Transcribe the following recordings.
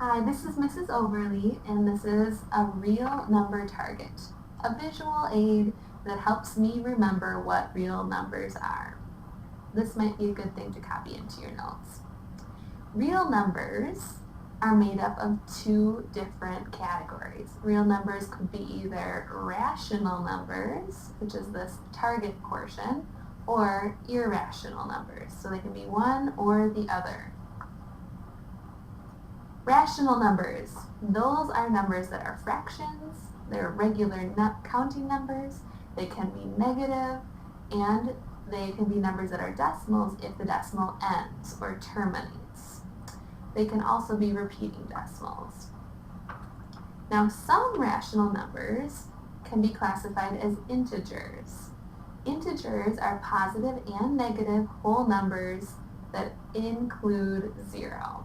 Hi, this is Mrs. Overly, and this is a real number target, a visual aid that helps me remember what real numbers are. This might be a good thing to copy into your notes. Real numbers are made up of two different categories. Real numbers could be either rational numbers, which is this target portion, or irrational numbers. So they can be one or the other. Rational numbers, those are numbers that are fractions, they're regular counting numbers, they can be negative, and they can be numbers that are decimals if the decimal ends or terminates. They can also be repeating decimals. Now, some rational numbers can be classified as integers. Integers are positive and negative whole numbers that include 0.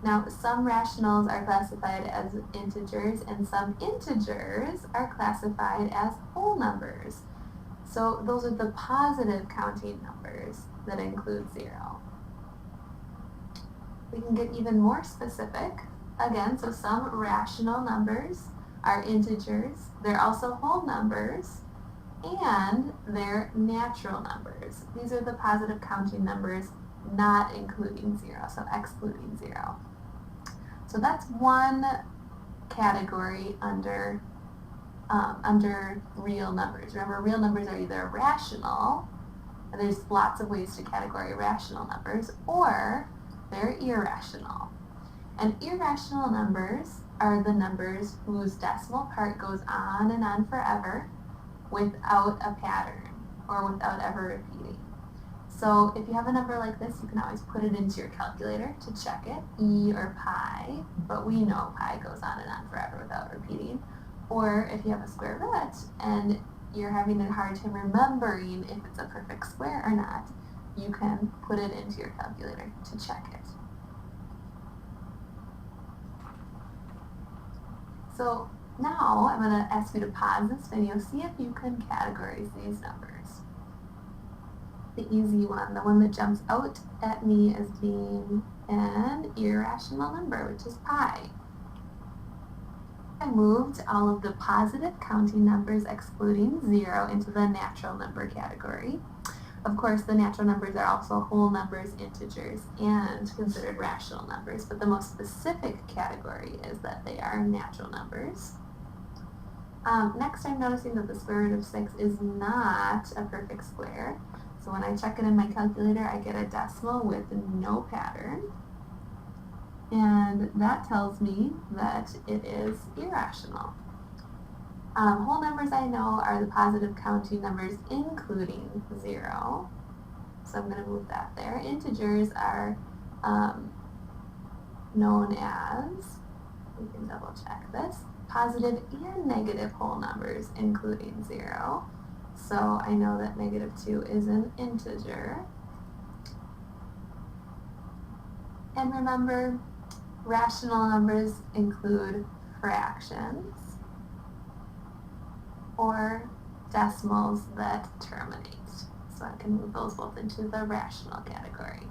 Now, some rationals are classified as integers and some integers are classified as whole numbers. So those are the positive counting numbers that include 0. We can get even more specific. Again, so some rational numbers are integers. They're also whole numbers and they're natural numbers. These are the positive counting numbers not including 0, so excluding 0. So that's one category under real numbers. Remember, real numbers are either rational, and there's lots of ways to categorize rational numbers, or they're irrational. And irrational numbers are the numbers whose decimal part goes on and on forever without a pattern or without ever repeating. So if you have a number like this, you can always put it into your calculator to check it, e or pi, but we know pi goes on and on forever without repeating. Or if you have a square root and you're having a hard time remembering if it's a perfect square or not, you can put it into your calculator to check it. So now I'm going to ask you to pause this video, see if you can categorize these numbers. The easy one, the one that jumps out at me as being an irrational number, which is pi. I moved all of the positive counting numbers excluding 0 into the natural number category. Of course, the natural numbers are also whole numbers, integers, and considered rational numbers, but the most specific category is that they are natural numbers. Next, I'm noticing that the square root of 6 is not a perfect square. So when I check it in my calculator, I get a decimal with no pattern. And that tells me that it is irrational. Whole numbers I know are the positive counting numbers including 0. So I'm going to move that there. Integers are known as, we can double check this, positive and negative whole numbers including 0. So I know that -2 is an integer. And remember, rational numbers include fractions or decimals that terminate. So I can move those both into the rational category.